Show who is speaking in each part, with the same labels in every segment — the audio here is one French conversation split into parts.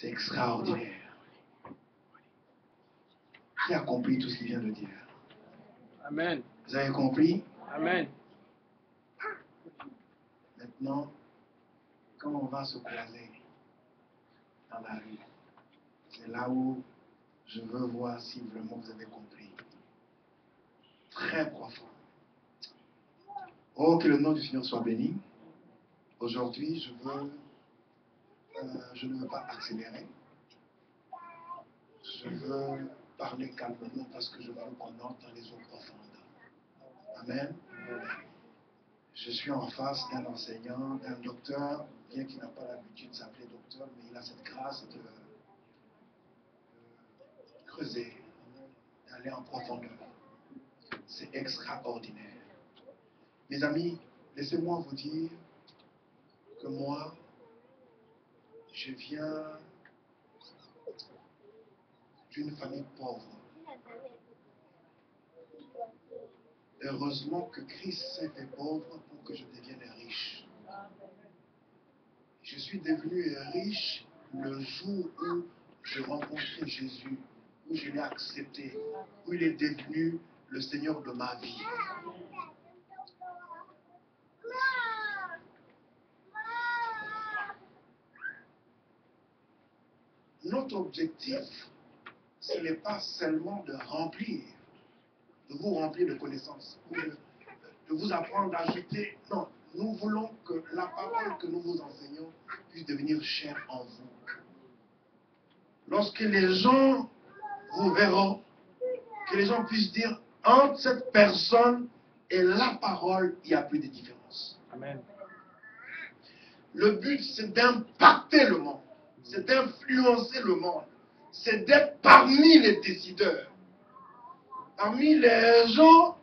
Speaker 1: C'est extraordinaire. Qui a compris tout ce qu'il vient de dire?
Speaker 2: Amen.
Speaker 1: Vous avez compris?
Speaker 2: Amen.
Speaker 1: Maintenant, quand on va se croiser dans la rue, c'est là où je veux voir si vraiment vous avez compris. Très profond. Oh, que le nom du Seigneur soit béni. Aujourd'hui, je ne veux pas accélérer. Je veux parler calmement parce que je veux qu'on entre dans les eaux profondes. Amen. Je suis en face d'un enseignant, d'un docteur, bien qu'il n'a pas l'habitude de s'appeler docteur, mais il a cette grâce de creuser, d'aller en profondeur. C'est extraordinaire. Mes amis, laissez-moi vous dire que moi, je viens d'une famille pauvre. Heureusement que Christ s'est fait pauvre pour que je devienne riche. Je suis devenu riche le jour où j'ai rencontré Jésus, où je l'ai accepté, où il est devenu le Seigneur de ma vie. Notre objectif, ce n'est pas seulement de vous remplir de connaissances, ou de vous apprendre à jeter. Non, nous voulons que la parole que nous vous enseignons puisse devenir chère en vous. Lorsque les gens vous verront, que les gens puissent dire, entre cette personne et la parole, il n'y a plus de différence.
Speaker 2: Amen.
Speaker 1: Le but, c'est d'impacter le monde, c'est d'influencer le monde, c'est d'être parmi les décideurs. Parmi les gens,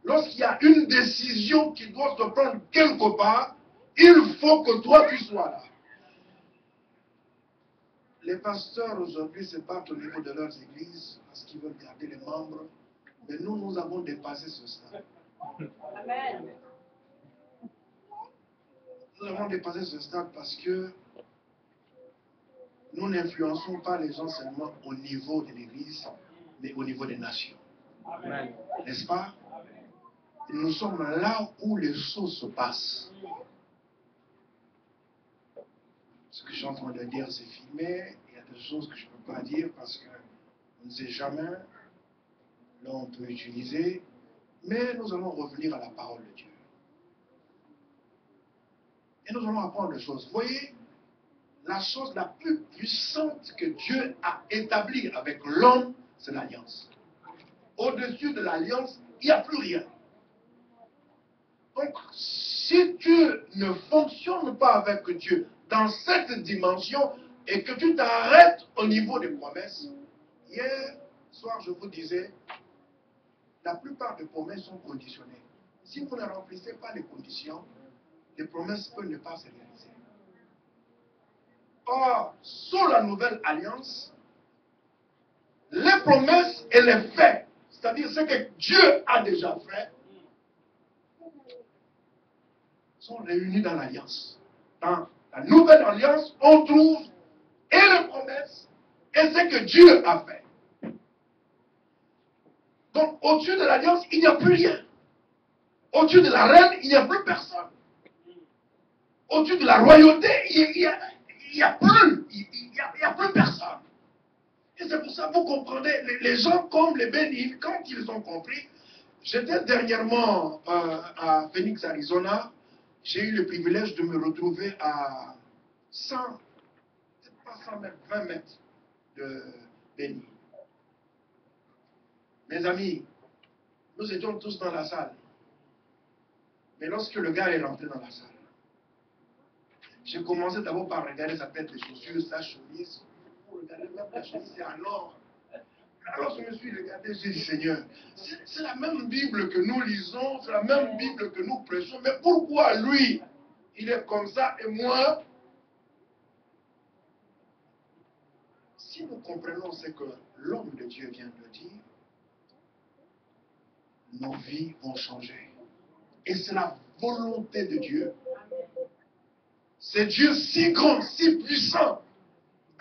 Speaker 1: lorsqu'il y a une décision qui doit se prendre quelque part, il faut que toi tu sois là. Les pasteurs aujourd'hui se battent au niveau de leurs églises parce qu'ils veulent garder les membres. Mais nous avons dépassé ce stade.
Speaker 3: Amen.
Speaker 1: Nous avons dépassé ce stade parce que nous n'influençons pas les gens seulement au niveau de l'église, mais au niveau des nations.
Speaker 2: Amen.
Speaker 1: N'est-ce pas? Nous sommes là où les choses se passent. Ce que je suis en train de dire, c'est filmé. Il y a des choses que je ne peux pas dire parce qu'on ne sait jamais. Là, on peut utiliser. Mais nous allons revenir à la parole de Dieu. Et nous allons apprendre des choses. Vous voyez, la chose la plus puissante que Dieu a établie avec l'homme, c'est l'alliance. Au-dessus de l'alliance, il n'y a plus rien. Donc, si tu ne fonctionnes pas avec Dieu dans cette dimension et que tu t'arrêtes au niveau des promesses, hier soir, je vous disais, la plupart des promesses sont conditionnées. Si vous ne remplissez pas les conditions, les promesses peuvent ne pas se réaliser. Or, sous la nouvelle alliance, les promesses et les faits, c'est-à-dire ce que Dieu a déjà fait, sont réunis dans l'alliance. Dans la nouvelle alliance, on trouve et les promesses et ce que Dieu a fait. Donc, au-dessus de l'alliance, il n'y a plus rien. Au-dessus de la reine, il n'y a plus personne. Au-dessus de la royauté, il n'y a plus personne. Et c'est pour ça que vous comprenez, les gens comme les bénis, quand ils ont compris, j'étais dernièrement à Phoenix, Arizona, j'ai eu le privilège de me retrouver à 100, peut-être pas 100 mètres, 20 mètres de Béni. Mes amis, nous étions tous dans la salle. Mais lorsque le gars est rentré dans la salle, j'ai commencé d'abord par regarder sa tête, les chaussures, sa chemise. Regardez même la chemise, c'est en or. Alors je me suis regardé, j'ai dit, Seigneur, c'est la même Bible que nous lisons, c'est la même Bible que nous prêchons, mais pourquoi lui, il est comme ça et moi? Si nous comprenons ce que l'homme de Dieu vient de dire, nos vies vont changer. Et c'est la volonté de Dieu. C'est Dieu si grand, si puissant,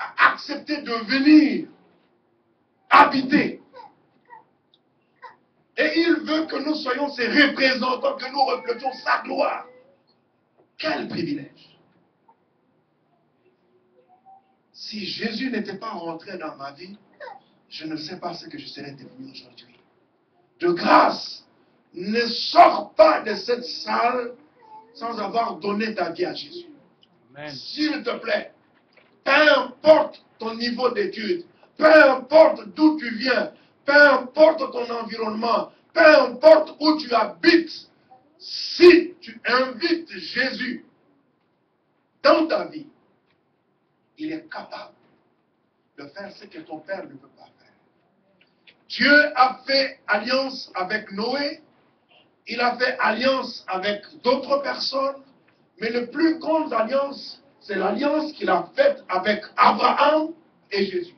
Speaker 1: a accepté de venir habiter. Et il veut que nous soyons ses représentants, que nous reflétions sa gloire. Quel privilège! Si Jésus n'était pas rentré dans ma vie, je ne sais pas ce que je serais devenu aujourd'hui. De grâce, ne sors pas de cette salle sans avoir donné ta vie à Jésus. S'il te plaît, peu importe ton niveau d'études, peu importe d'où tu viens, peu importe ton environnement, peu importe où tu habites, si tu invites Jésus dans ta vie, il est capable de faire ce que ton père ne peut pas faire. Dieu a fait alliance avec Noé, il a fait alliance avec d'autres personnes, mais la plus grande alliance, c'est l'alliance qu'il a faite avec Abraham et Jésus.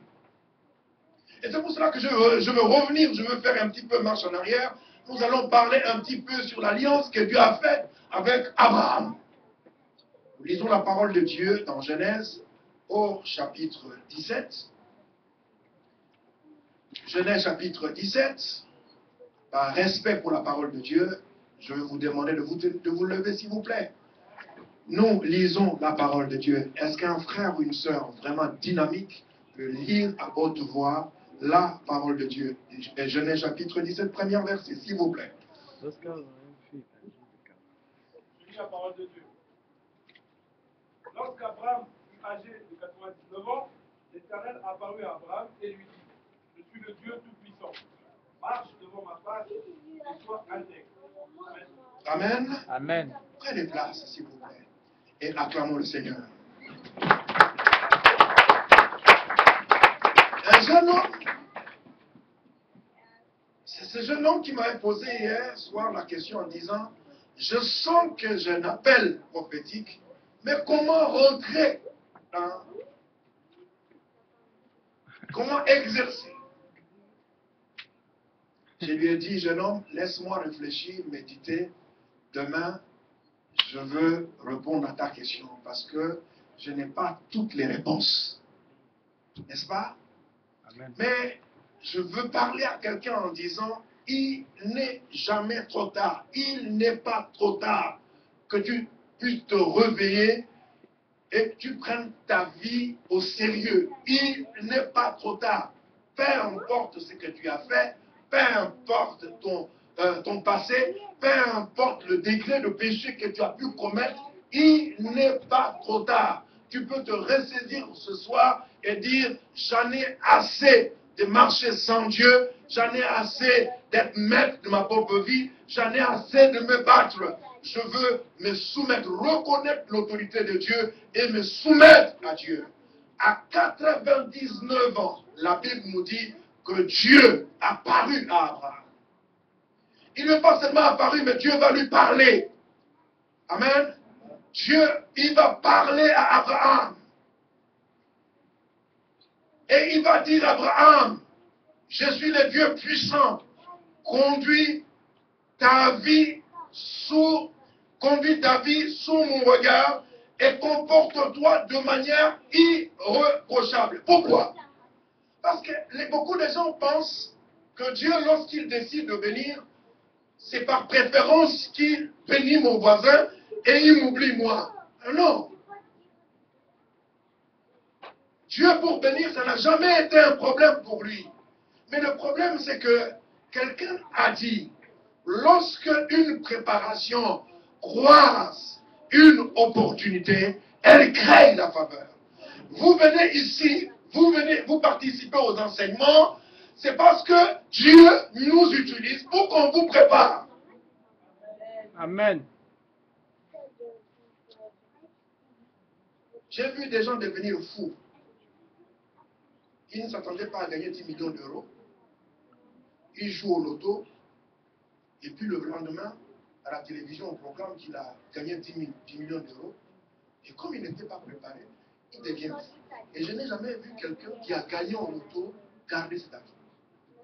Speaker 1: Et c'est pour cela que je veux revenir, je veux faire un petit peu marche en arrière. Nous allons parler un petit peu sur l'alliance que Dieu a faite avec Abraham. Nous lisons la parole de Dieu dans Genèse au chapitre 17. Genèse chapitre 17. Par respect pour la parole de Dieu, je vais vous demander de vous lever s'il vous plaît. Nous lisons la parole de Dieu. Est-ce qu'un frère ou une sœur vraiment dynamique peut lire à haute voix la parole de Dieu? Genèse chapitre 17, premier verset, s'il vous plaît.
Speaker 2: Je lis la parole de Dieu. Lorsqu'Abraham fut âgé de 99 ans, l'Éternel apparut à Abraham et lui dit: Je suis le Dieu Tout-Puissant. Marche devant ma face et sois intègre. Amen.
Speaker 1: Amen.
Speaker 2: Amen.
Speaker 1: Prenez place, s'il vous plaît. Et acclamons le Seigneur. Un jeune homme, c'est ce jeune homme qui m'avait posé hier soir la question en disant: je sens que j'ai un appel prophétique, mais comment rentrer dans... Comment exercer? Je lui ai dit: jeune homme, laisse-moi réfléchir, méditer. Demain, je veux répondre à ta question parce que je n'ai pas toutes les réponses. N'est-ce pas?
Speaker 2: Amen.
Speaker 1: Mais je veux parler à quelqu'un en disant: il n'est jamais trop tard. Il n'est pas trop tard que tu puisses te réveiller et que tu prennes ta vie au sérieux. Il n'est pas trop tard. Peu importe ce que tu as fait, peu importe ton passé, peu importe le degré de péché que tu as pu commettre, il n'est pas trop tard. Tu peux te ressaisir ce soir et dire: j'en ai assez de marcher sans Dieu, j'en ai assez d'être maître de ma propre vie, j'en ai assez de me battre. Je veux me soumettre, reconnaître l'autorité de Dieu et me soumettre à Dieu. À 99 ans, la Bible nous dit que Dieu a paru à Abraham. Il n'est pas seulement apparu, mais Dieu va lui parler. Amen. Dieu, il va parler à Abraham. Et il va dire à Abraham: je suis le Dieu puissant. Conduis ta vie sous mon regard et comporte-toi de manière irréprochable. Pourquoi? Parce que beaucoup de gens pensent que Dieu, lorsqu'il décide de bénir, c'est par préférence qu'il bénit mon voisin et il m'oublie moi. Non. Dieu, pour bénir, ça n'a jamais été un problème pour lui. Mais le problème, c'est que quelqu'un a dit: lorsque une préparation croise une opportunité, elle crée la faveur. Vous venez ici, vous participez aux enseignements, c'est parce que Dieu nous utilise pour qu'on vous prépare.
Speaker 2: Amen.
Speaker 1: J'ai vu des gens devenir fous. Ils ne s'attendaient pas à gagner 10 millions d'euros. Ils jouent au loto. Et puis le lendemain, à la télévision, on proclame qu'il a gagné 10 millions d'euros. Et comme il n'était pas préparé, il devient fou. Et je n'ai jamais vu quelqu'un qui a gagné en loto garder cet argent.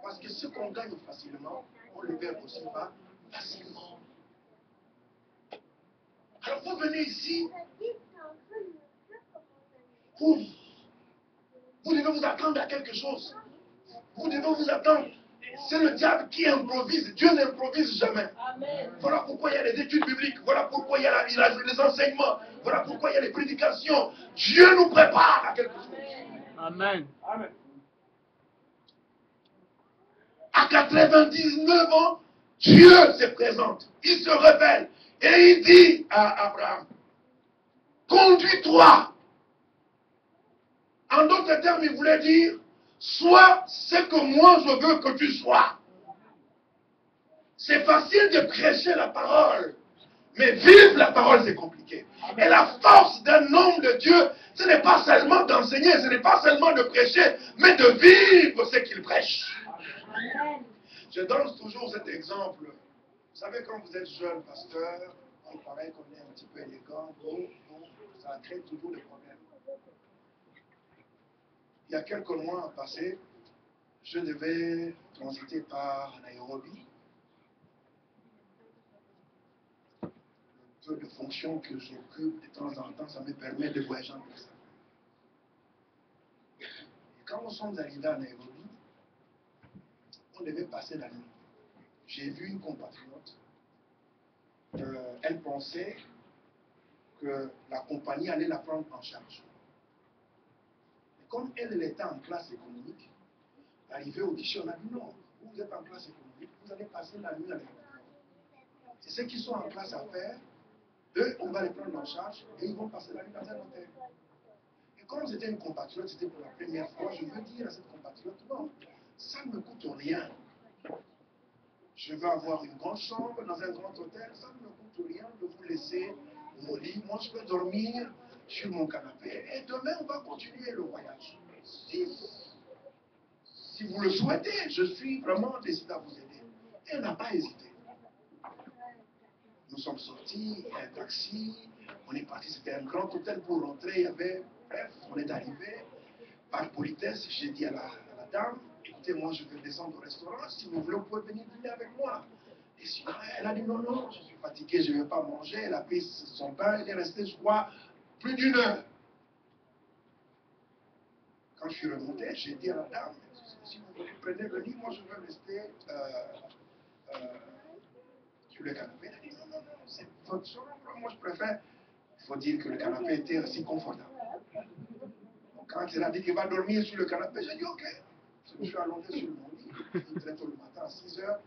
Speaker 1: Parce que ce qu'on gagne facilement, on le perd aussi pas facilement. Alors vous venez ici pour Vous devez vous attendre à quelque chose. Vous devez vous attendre. C'est le diable qui improvise. Dieu n'improvise jamais. Amen. Voilà pourquoi il y a les études bibliques. Voilà pourquoi il y a les enseignements. Voilà pourquoi il y a les prédications. Dieu nous prépare à quelque chose.
Speaker 3: Amen.
Speaker 2: Amen.
Speaker 1: À 99 ans, Dieu se présente. Il se révèle. Et il dit à Abraham, conduis-toi. En d'autres termes, il voulait dire, sois ce que moi je veux que tu sois. C'est facile de prêcher la parole, mais vivre la parole, c'est compliqué. Et la force d'un homme de Dieu, ce n'est pas seulement d'enseigner, ce n'est pas seulement de prêcher, mais de vivre ce qu'il prêche. Je donne toujours cet exemple. Vous savez, quand vous êtes jeune pasteur, il paraît qu'on est un petit peu élégant, bon, ça crée toujours des problèmes. Il y a quelques mois passés, je devais transiter par Nairobi. Le peu de fonctions que j'occupe de temps en temps, ça me permet de voyager en personne. Et quand nous sommes arrivés à Nairobi, on devait passer la nuit. J'ai vu une compatriote. Elle pensait que la compagnie allait la prendre en charge. Et comme elle était en classe économique, arrivée au guichet, on a dit non, vous êtes en classe économique, vous allez passer la nuit à l'aéroport. Et ceux qui sont en classe à faire, eux, on va les prendre en charge et ils vont passer la nuit dans un hôtel. Et comme c'était une compatriote, c'était pour la première fois, je veux dire à cette compatriote, non, ça ne me coûte rien. Je veux avoir une grande chambre dans un grand hôtel, ça ne me coûte rien de vous laisser mon lit. Moi, je peux dormir sur mon canapé et demain, on va continuer le voyage. Si vous le souhaitez, je suis vraiment décidé à vous aider. Et elle n'a pas hésité. Nous sommes sortis, un taxi, on est parti, c'était un grand hôtel pour rentrer, il y avait, bref, on est arrivé. Par politesse, j'ai dit à la dame, écoutez, moi je vais descendre au restaurant, si vous voulez, vous pouvez venir dîner avec moi. Et sinon, elle a dit non, non, je suis fatigué, je ne vais pas manger. Elle a pris son pain, elle est restée, je crois, plus d'1 heure. Quand je suis remonté, j'ai dit à la dame, si vous voulez, prenez le lit, moi je veux rester sur le canapé. Elle a dit non, non, non, c'est votre chambre, moi je préfère. Il faut dire que le canapé était aussi confortable. Donc quand elle a dit qu'elle va dormir sur le canapé, j'ai dit ok. Je me suis allongé sur mon lit, très tôt le matin à 6 heures.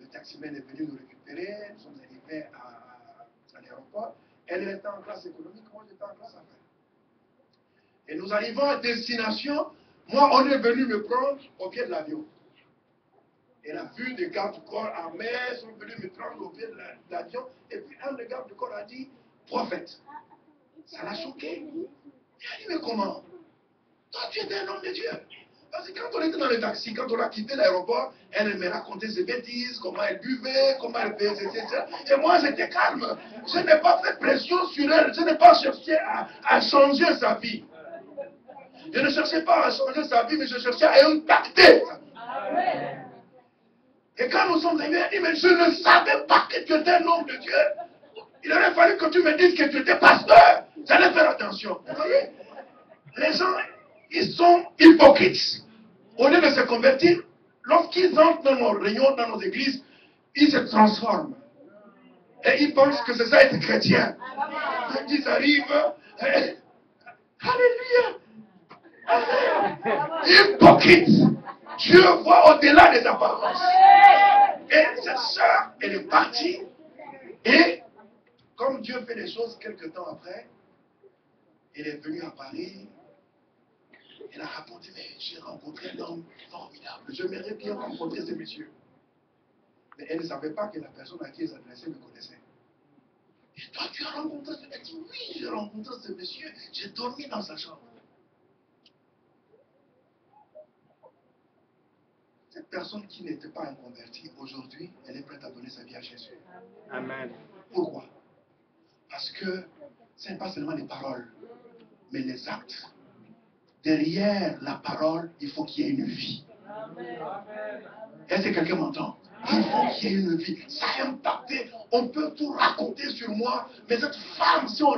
Speaker 1: Le taximan est venu nous récupérer, nous sommes arrivés à l'aéroport. Elle était en classe économique, moi j'étais en classe affaires. Et nous arrivons à destination, moi on est venu me prendre au pied de l'avion. Et la vue des gardes du corps armés sont venus me prendre au pied de l'avion. Et puis un des gardes du corps a dit, prophète. Ça l'a choqué. Il a dit, mais comment? Toi tu étais un homme de Dieu. Parce que quand on était dans le taxi, quand on a quitté l'aéroport, elle me racontait ses bêtises, comment elle buvait, comment elle faisait, etc. Et moi, j'étais calme. Je n'ai pas fait pression sur elle. Je n'ai pas cherché à changer sa vie. Je ne cherchais pas à changer sa vie, mais je cherchais à impacter sa vie. Et quand nous sommes arrivés, elle dit, mais je ne savais pas que tu étais un homme de Dieu. Il aurait fallu que tu me dises que tu étais pasteur. J'allais faire attention. Vous voyez, les gens, ils sont hypocrites. Au lieu de se convertir, lorsqu'ils entrent dans nos réunions, dans nos églises, ils se transforment. Et ils pensent que c'est ça être chrétien. Quand ils arrivent, alléluia, hypocrite. Dieu voit au-delà des apparences. Et cette sœur, elle est partie. Et comme Dieu fait les choses quelques temps après, elle est venue à Paris. Elle a raconté, mais j'ai rencontré un homme formidable. J'aimerais bien rencontrer ce monsieur. Mais elle ne savait pas que la personne à qui elle s'adressait me connaissait. Et toi, tu as rencontré ce monsieur? Elle dit, oui, j'ai rencontré ce monsieur. J'ai dormi dans sa chambre. Cette personne qui n'était pas convertie, aujourd'hui, elle est prête à donner sa vie à Jésus.
Speaker 3: Amen.
Speaker 1: Pourquoi? Parce que ce n'est pas seulement les paroles, mais les actes. Derrière la parole, il faut qu'il y ait une vie. Est-ce que quelqu'un m'entend? Il faut qu'il y ait une vie. Ça a impacté. On peut tout raconter sur moi, mais cette femme, si on